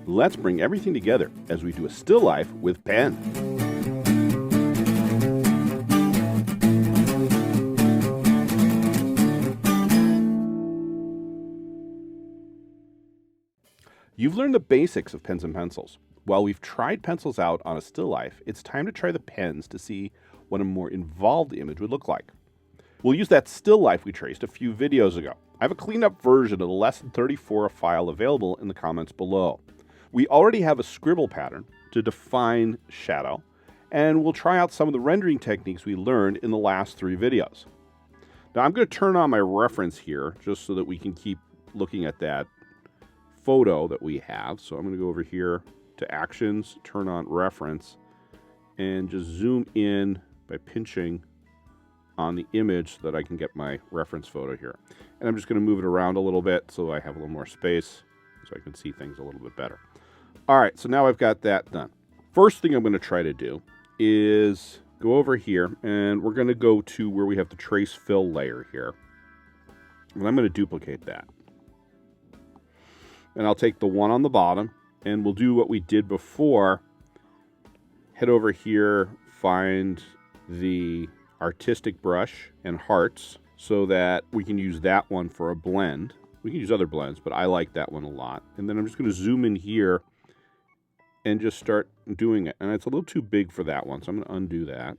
Let's bring everything together as we do a still life with pen. You've learned the basics of pens and pencils. While we've tried pencils out on a still life, it's time to try the pens to see what a more involved image would look like. We'll use that still life we traced a few videos ago. I have a cleaned up version of the Lesson 34 file available in the comments below. We already have a scribble pattern to define shadow, and we'll try out some of the rendering techniques we learned in the last 3 videos. Now I'm going to turn on my reference here just so that we can keep looking at that photo that we have. So I'm going to go over here to Actions, turn on Reference, and just zoom in by pinching on the image so that I can get my reference photo here. And I'm just going to move it around a little bit so I have a little more space so I can see things a little bit better. All right, so now I've got that done. First thing I'm going to try to do is go over here, and we're going to go to where we have the trace fill layer here. And I'm going to duplicate that. And I'll take the one on the bottom, and we'll do what we did before. Head over here, find the artistic brush and hearts so that we can use that one for a blend. We can use other blends, but I like that one a lot. And then I'm just going to zoom in here and just start doing it. And it's a little too big for that one, so I'm going to undo that.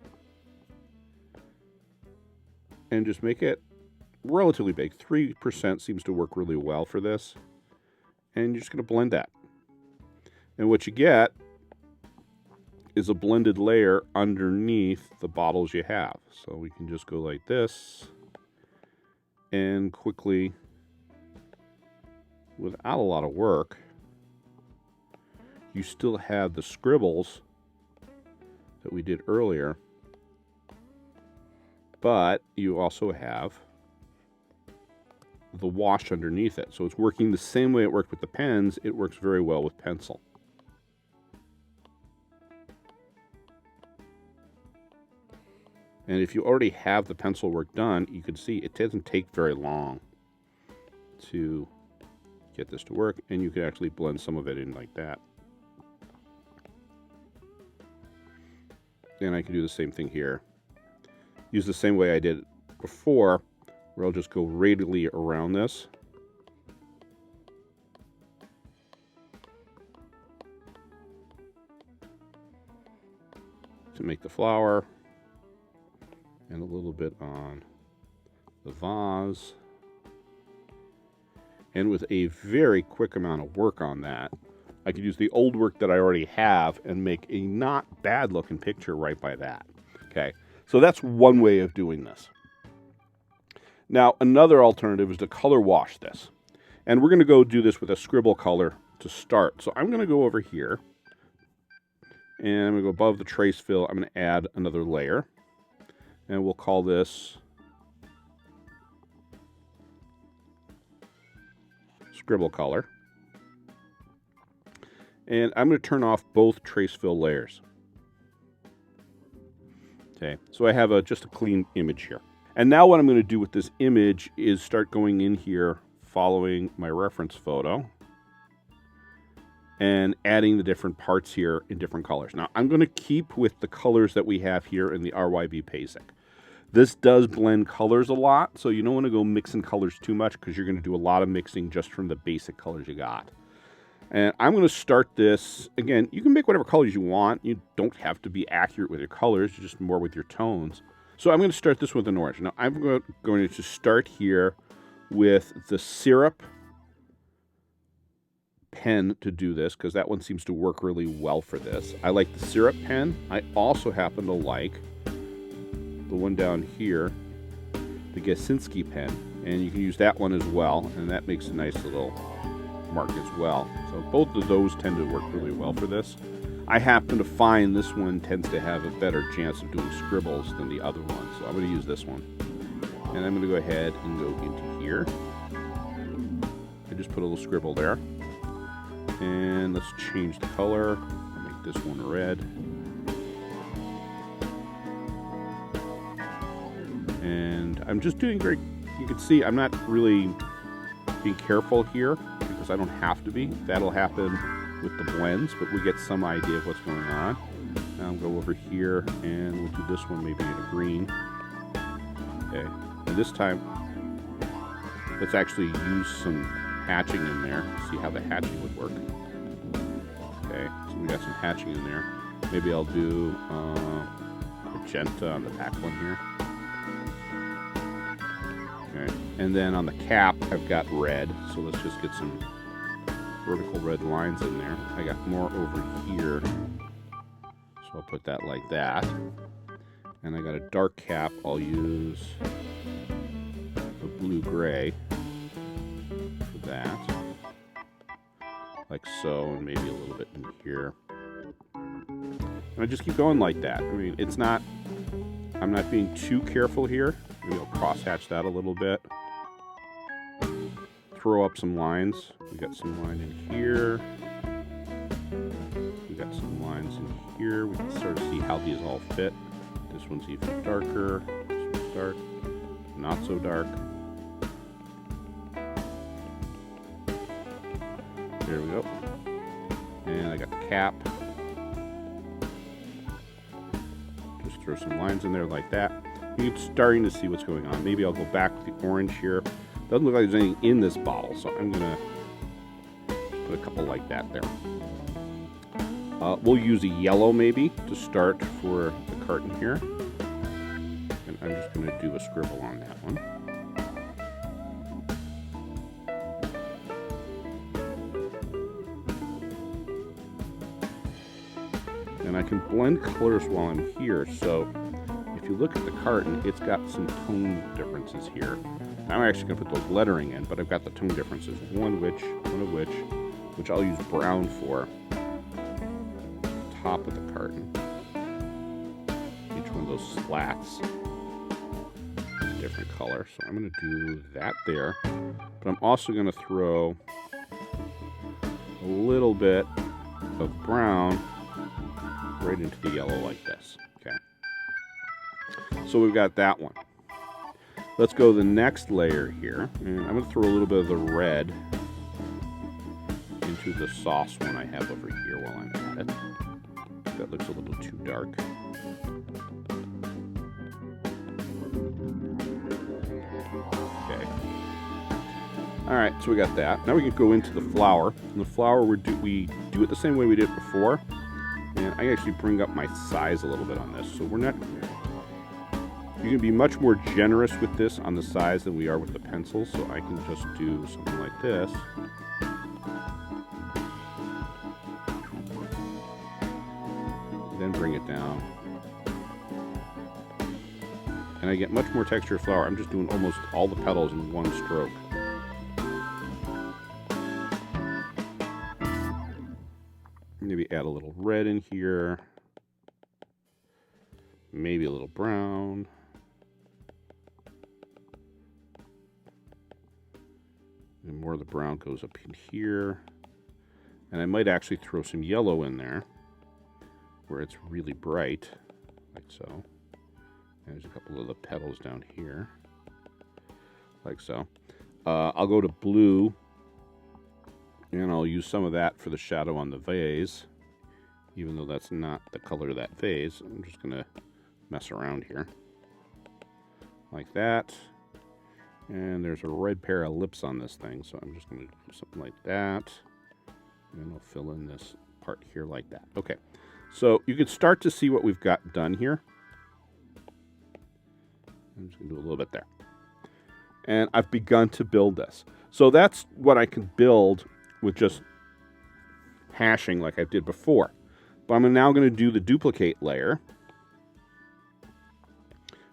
And just make it relatively big. 3% seems to work really well for this. And you're just going to blend that. And what you get is a blended layer underneath the bottles you have. So we can just go like this and quickly, without a lot of work, you still have the scribbles that we did earlier, but you also have the wash underneath it. So it's working the same way it worked with the pens. It works very well with pencil. And if you already have the pencil work done, you can see it doesn't take very long to get this to work, and you can actually blend some of it in like that. And I can do the same thing here. Use the same way I did before, where I'll just go radially around this. To make the flower. And a little bit on the vase. And with a very quick amount of work on that, I could use the old work that I already have and make a not bad looking picture right by that. Okay, so that's one way of doing this. Now, another alternative is to color wash this. And we're going to go do this with a scribble color to start. So I'm going to go over here, and I'm going to go above the trace fill. I'm going to add another layer. And we'll call this scribble color. And I'm going to turn off both trace fill layers. Okay, so I have just a clean image here. And now what I'm going to do with this image is start going in here, following my reference photo, and adding the different parts here in different colors. Now, I'm going to keep with the colors that we have here in the RYB Basic. This does blend colors a lot, so you don't want to go mixing colors too much because you're going to do a lot of mixing just from the basic colors you got. And I'm going to start this, again, you can make whatever colors you want. You don't have to be accurate with your colors, just more with your tones. So I'm going to start this with an orange. Now I'm going to start here with the syrup pen to do this because that one seems to work really well for this. I like the syrup pen. I also happen to like the one down here, the Gasinski pen, and you can use that one as well, and that makes a nice little mark as well. So both of those tend to work really well for this. I happen to find this one tends to have a better chance of doing scribbles than the other one, so I'm going to use this one. And I'm going to go ahead and go into here. I just put a little scribble there. And let's change the color. I'll make this one red. And I'm just doing you can see I'm not really being careful here because I don't have to be. That'll happen with the blends, but we get some idea of what's going on. Now I'll go over here and we'll do this one maybe in a green. Okay, and this time let's actually use some hatching in there, see how the hatching would work. Okay, so we got some hatching in there. Maybe I'll do magenta on the back one here. Okay, and then on the cap I've got red, so let's just get some vertical red lines in there. I got more over here, so I'll put that like that. And I got a dark cap, I'll use the blue-gray for that. Like so, and maybe a little bit in here. And I just keep going like that. I mean, it's not, I'm not being too careful here. Maybe I'll cross-hatch that a little bit. Throw up some lines. We got some line in here. We got some lines in here. We can sort of see how these all fit. This one's even darker. This one's dark. Not so dark. There we go. And I got the cap. Just throw some lines in there like that. You're starting to see what's going on. Maybe I'll go back with the orange here. Doesn't look like there's anything in this bottle, so I'm gonna put a couple like that there. We'll use a yellow maybe to start for the carton here. And I'm just gonna do a scribble on that one. And I can blend colors while I'm here, so if you look at the carton, it's got some tone differences here. I'm actually going to put those lettering in, but I've got the tone differences. One of which I'll use brown for. Top of the carton. Each one of those slats is a different color. So I'm going to do that there. But I'm also going to throw a little bit of brown right into the yellow like this. Okay. So we've got that one. Let's go to the next layer here, and I'm going to throw a little bit of the red into the sauce one I have over here while I'm at it. That looks a little too dark. Okay. Alright, so we got that. Now we can go into the flower. And the flower, we do it the same way we did it before. And I actually bring up my size a little bit on this, so we're not... You can be much more generous with this on the size than we are with the pencil, so I can just do something like this. Then bring it down. And I get much more texture of flower. I'm just doing almost all the petals in one stroke. Maybe add a little red in here. Maybe a little brown. And more of the brown goes up in here. And I might actually throw some yellow in there where it's really bright, like so. And there's a couple of the petals down here, like so. I'll go to blue, and I'll use some of that for the shadow on the vase, even though that's not the color of that vase. I'm just going to mess around here, like that. And there's a red pair of lips on this thing, so I'm just going to do something like that. And I'll fill in this part here like that. Okay, so you can start to see what we've got done here. I'm just going to do a little bit there. And I've begun to build this. So that's what I can build with just hashing like I did before. But I'm now going to do the duplicate layer.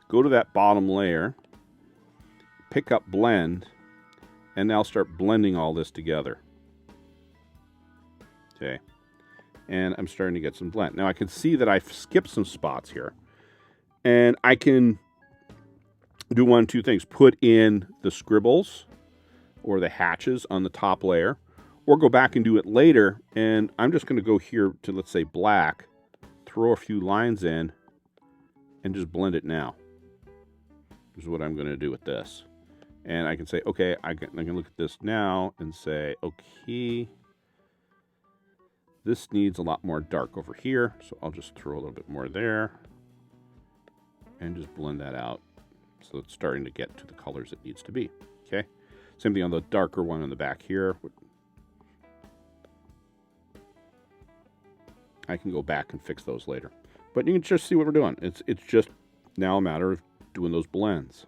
Go to that bottom layer. Pick up blend, and now start blending all this together. Okay, and I'm starting to get some blend. Now I can see that I've skipped some spots here, and I can do one of two things. Put in the scribbles or the hatches on the top layer, or go back and do it later, and I'm just going to go here to, let's say, black, throw a few lines in, and just blend it now. This is what I'm going to do with this. And I can say, okay, I can look at this now and say, okay, this needs a lot more dark over here. So I'll just throw a little bit more there and just blend that out. So it's starting to get to the colors it needs to be. Okay. Same thing on the darker one on the back here. I can go back and fix those later. But you can just see what we're doing. It's just now a matter of doing those blends.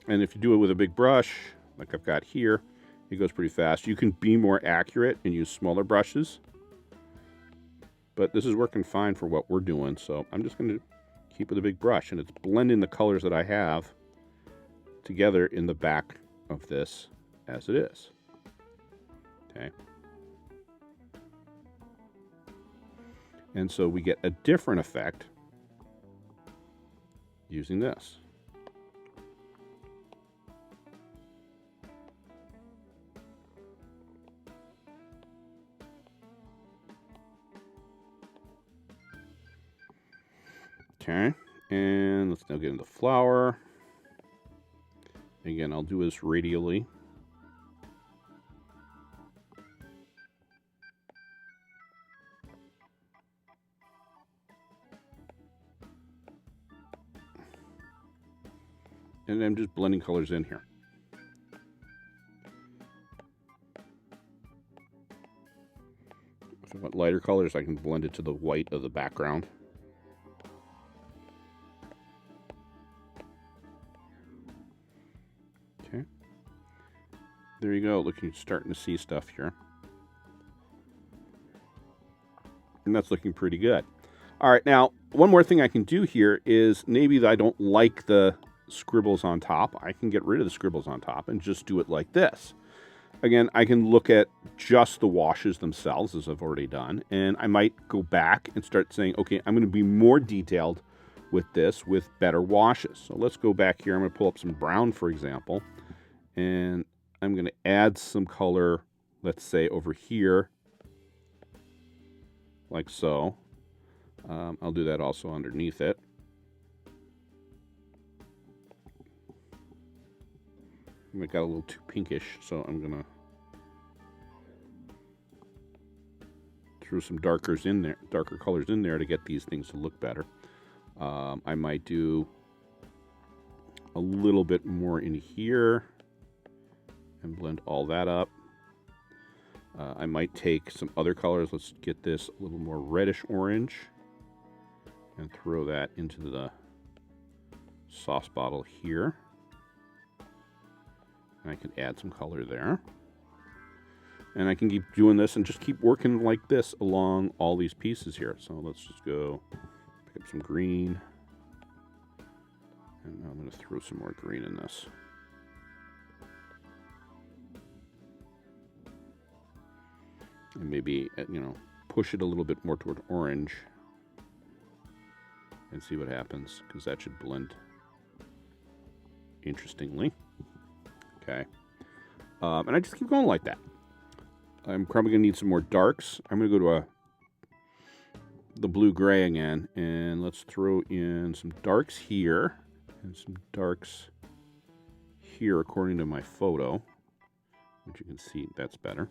And if you do it with a big brush, like I've got here, it goes pretty fast. You can be more accurate and use smaller brushes. But this is working fine for what we're doing, so I'm just going to keep with a big brush. And it's blending the colors that I have together in the back of this as it is. Okay. And so we get a different effect using this. Okay, and let's now get into flower. Again, I'll do this radially. And I'm just blending colors in here. If I want lighter colors, I can blend it to the white of the background. Okay. There you go. Look, you're starting to see stuff here. And that's looking pretty good. All right, now, one more thing I can do here is maybe I don't like the scribbles on top. I can get rid of the scribbles on top and just do it like this. Again, I can look at just the washes themselves, as I've already done, and I might go back and start saying, okay, I'm going to be more detailed with this with better washes. So let's go back here. I'm going to pull up some brown, for example, and I'm going to add some color, let's say over here, like so. I'll do that also underneath it. It got a little too pinkish, so I'm gonna throw some darker colors in there to get these things to look better. I might do a little bit more in here and blend all that up. I might take some other colors. Let's get this a little more reddish orange and throw that into the sauce bottle here. And I can add some color there. And I can keep doing this and just keep working like this along all these pieces here. So let's just go pick up some green. And I'm going to throw some more green in this. And maybe, push it a little bit more toward orange. And see what happens, because that should blend interestingly. Okay. And I just keep going like that. I'm probably going to need some more darks. I'm going to go to the blue-gray again, and let's throw in some darks here and some darks here according to my photo, which you can see that's better.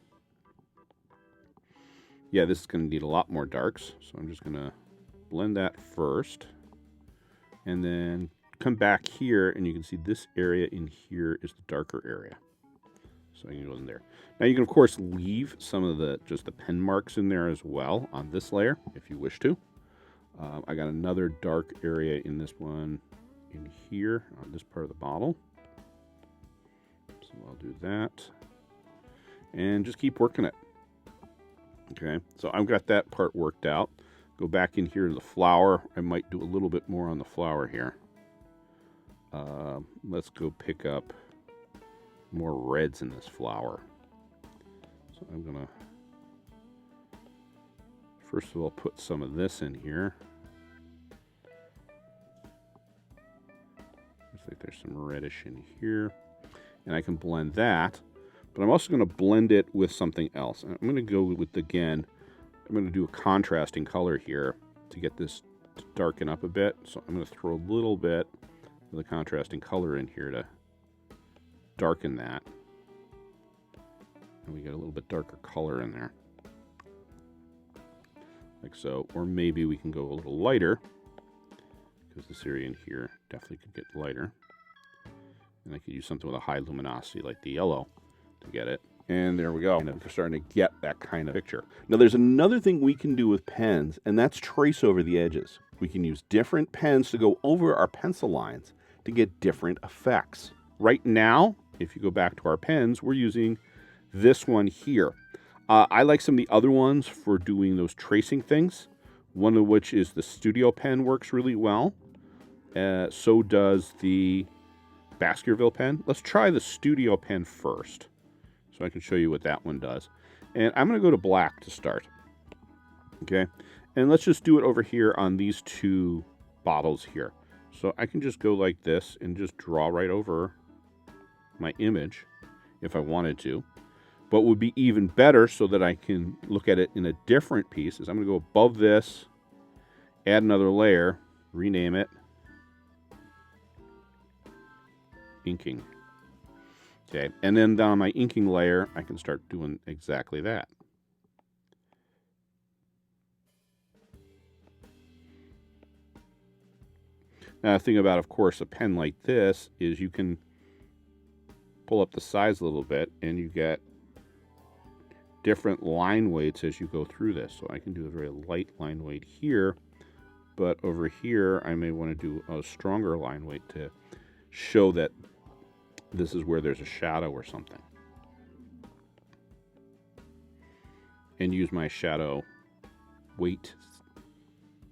Yeah, this is going to need a lot more darks, so I'm just going to blend that first, and then come back here, and you can see this area in here is the darker area. So I can go in there. Now you can of course leave some of just the pen marks in there as well on this layer if you wish to. I got another dark area in this one in here on this part of the bottle. So I'll do that. And just keep working it. Okay, so I've got that part worked out. Go back in here to the flower. I might do a little bit more on the flower here. Let's go pick up more reds in this flower. So I'm gonna first of all put some of this in here. Looks like there's some reddish in here, and I can blend that. But I'm also going to blend it with something else. I'm going to go with, again, I'm going to do a contrasting color here to get this to darken up a bit. So I'm going to throw a little bit of the contrasting color in here to darken that. And we get a little bit darker color in there. Like so. Or maybe we can go a little lighter, because this area in here definitely could get lighter. And I could use something with a high luminosity like the yellow to get it. And there we go. And we're starting to get that kind of picture. Now there's another thing we can do with pens, and that's trace over the edges. We can use different pens to go over our pencil lines to get different effects. Right now, if you go back to our pens, we're using this one here. I like some of the other ones for doing those tracing things. One of which is the Studio pen, works really well. So does the Baskerville pen. Let's try the Studio pen first, so I can show you what that one does. And I'm going to go to black to start. Okay, and let's just do it over here on these two bottles here. So I can just go like this and just draw right over my image if I wanted to. But would be even better, so that I can look at it in a different piece, is I'm going to go above this, add another layer, rename it inking. Okay, and then down on my inking layer, I can start doing exactly that. Now, the thing about, of course, a pen like this is you can pull up the size a little bit, and you get different line weights as you go through this. So I can do a very light line weight here, but over here I may want to do a stronger line weight to show that this is where there's a shadow or something. And use my shadow weight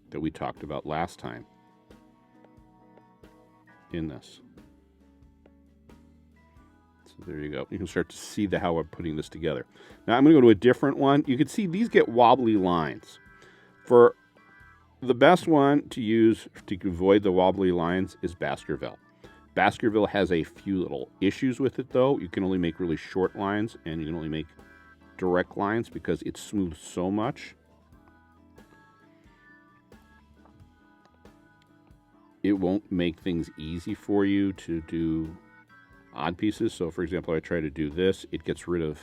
that we talked about last time in this. So there you go. You can start to see how I'm putting this together. Now I'm going to go to a different one. You can see these get wobbly lines. For the best one to use to avoid the wobbly lines is Baskerville. Baskerville has a few little issues with it, though. You can only make really short lines, and you can only make direct lines because it smooths so much. It won't make things easy for you to do odd pieces. So, for example, I try to do this, it gets rid of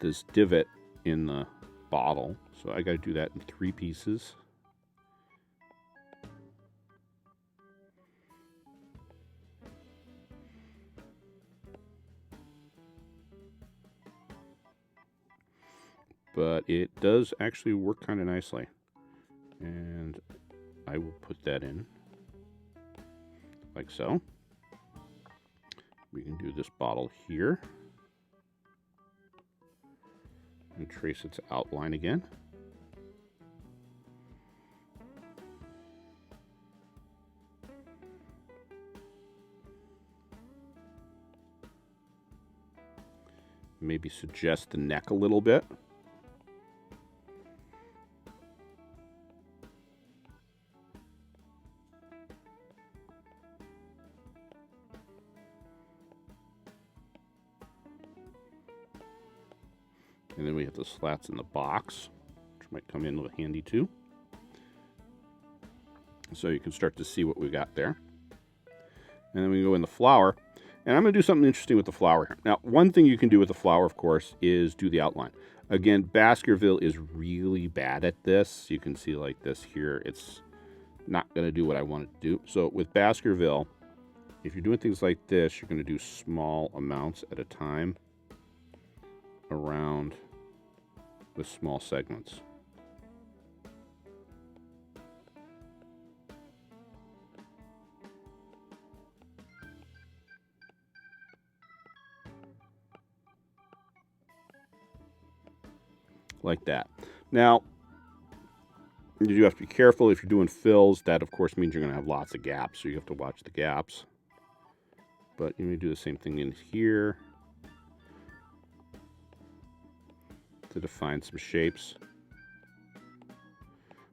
this divot in the bottle. So I got to do that in 3 pieces. But it does actually work kind of nicely. And I will put that in like so. We can do this bottle here and trace its outline again. Maybe suggest the neck a little bit. And then we have the slats in the box, which might come in handy too. So you can start to see what we got there. And then we go in the flower. And I'm going to do something interesting with the flower here. Now, one thing you can do with the flower, of course, is do the outline. Again, Baskerville is really bad at this. You can see like this here. It's not going to do what I want it to do. So with Baskerville, if you're doing things like this, you're going to do small amounts at a time around with small segments. Like that. Now, you do have to be careful if you're doing fills. That, of course, means you're going to have lots of gaps, so you have to watch the gaps. But you may do the same thing in here to define some shapes.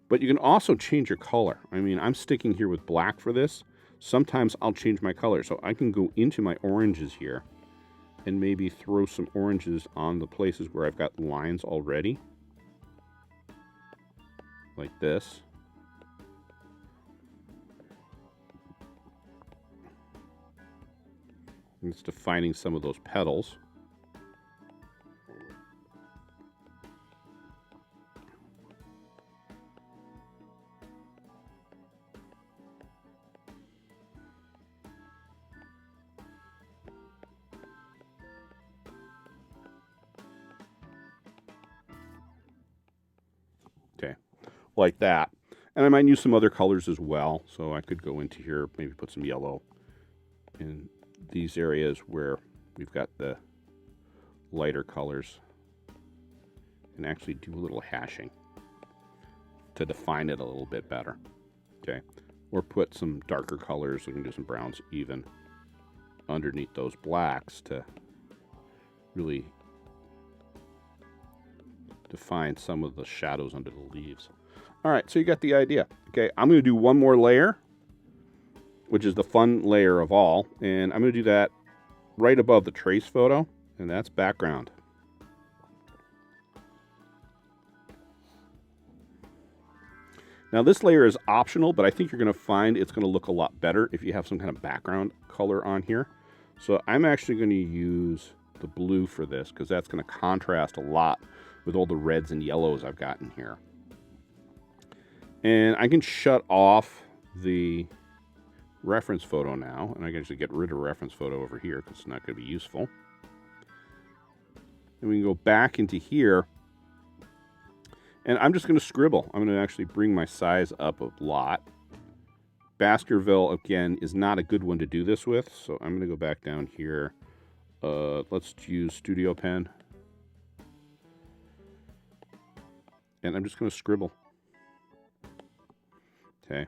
But you can also change your color. I mean, I'm sticking here with black for this. Sometimes I'll change my color. So I can go into my oranges here and maybe throw some oranges on the places where I've got lines already. like this. And it's defining some of those petals. Okay, like that. And I might use some other colors as well. So I could go into here, maybe put some yellow in these areas where we've got the lighter colors, and actually do a little hashing to define it a little bit better. Okay, or put some darker colors. We can do some browns even underneath those blacks to really define some of the shadows under the leaves. All right, so you got the idea. Okay, I'm going to do one more layer, which is the fun layer of all, and I'm going to do that right above the trace photo, and that's background. Now this layer is optional, but I think you're going to find it's going to look a lot better if you have some kind of background color on here. So I'm actually going to use the blue for this because that's going to contrast a lot with all the reds and yellows I've got in here. And I can shut off the reference photo now, and I can actually get rid of reference photo over here because it's not going to be useful. And we can go back into here, and I'm just going to scribble. I'm going to actually bring my size up a lot. Baskerville, again, is not a good one to do this with, so I'm going to go back down here. Let's use Studio Pen. And I'm just going to scribble. Okay.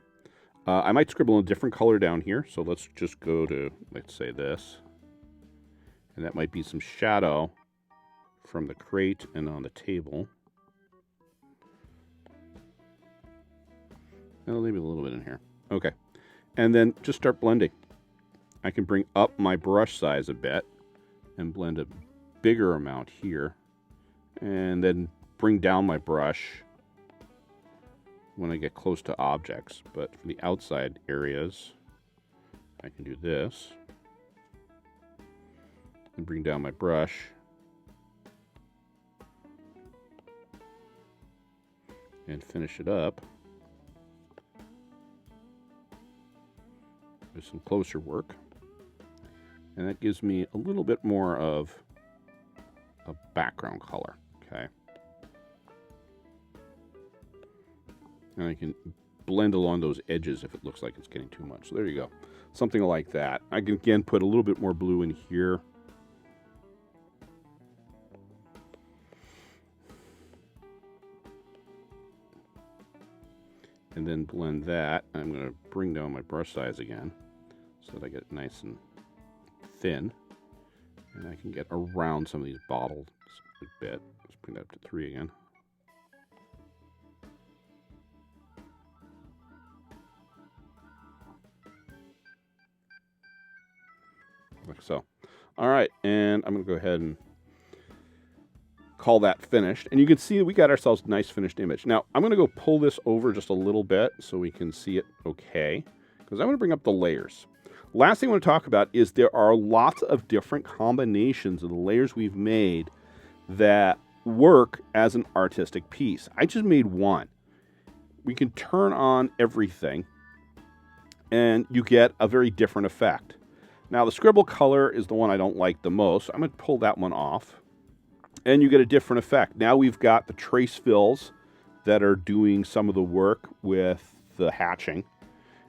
I might scribble in a different color down here, so let's just go to, let's say this. And that might be some shadow from the crate and on the table. And I'll leave it a little bit in here. Okay. And then just start blending. I can bring up my brush size a bit and blend a bigger amount here. And then bring down my brush when I get close to objects. But for the outside areas, I can do this. And bring down my brush. And finish it up with some closer work. And that gives me a little bit more of a background color, okay? And I can blend along those edges if it looks like it's getting too much. So there you go. Something like that. I can again put a little bit more blue in here. And then blend that. I'm going to bring down my brush size again so that I get it nice and thin. And I can get around some of these bottles a bit. Let's bring that up to 3 again. Like so. All right, and I'm going to go ahead and call that finished. And you can see we got ourselves a nice finished image. Now, I'm going to go pull this over just a little bit so we can see it okay, because I want to bring up the layers. Last thing I want to talk about is there are lots of different combinations of the layers we've made that work as an artistic piece. I just made one. We can turn on everything, and you get a very different effect. Now, the scribble color is the one I don't like the most. So I'm going to pull that one off. And you get a different effect. Now we've got the trace fills that are doing some of the work with the hatching.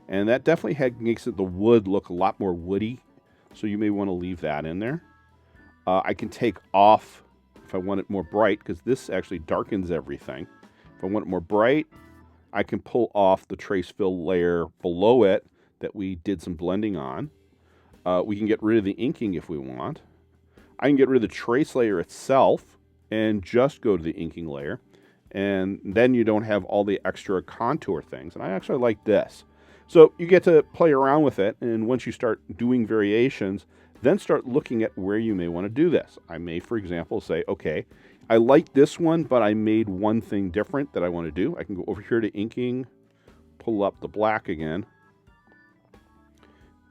And that definitely makes the wood look a lot more woody. So you may want to leave that in there. I can take off if I want it more bright, because this actually darkens everything. If I want it more bright, I can pull off the trace fill layer below it that we did some blending on. We can get rid of the inking if we want. I can get rid of the trace layer itself and just go to the inking layer. And then you don't have all the extra contour things. And I actually like this. So you get to play around with it. And once you start doing variations, then start looking at where you may want to do this. I may, for example, say, okay, I like this one, but I made one thing different that I want to do. I can go over here to inking, pull up the black again,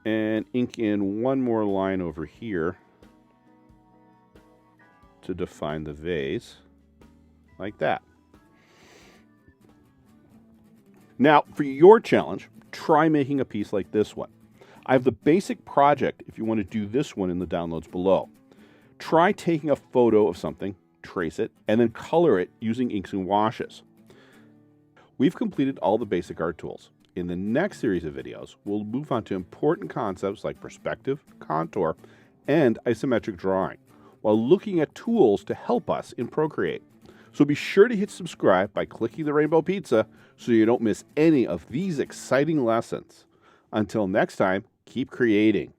and ink in one more line over here to define the vase, like that. Now, for your challenge, try making a piece like this one. I have the basic project if you want to do this one in the downloads below. Try taking a photo of something, trace it, and then color it using inks and washes. We've completed all the basic art tools. In the next series of videos, we'll move on to important concepts like perspective, contour, and isometric drawing, while looking at tools to help us in Procreate. So be sure to hit subscribe by clicking the rainbow pizza so you don't miss any of these exciting lessons. Until next time, keep creating.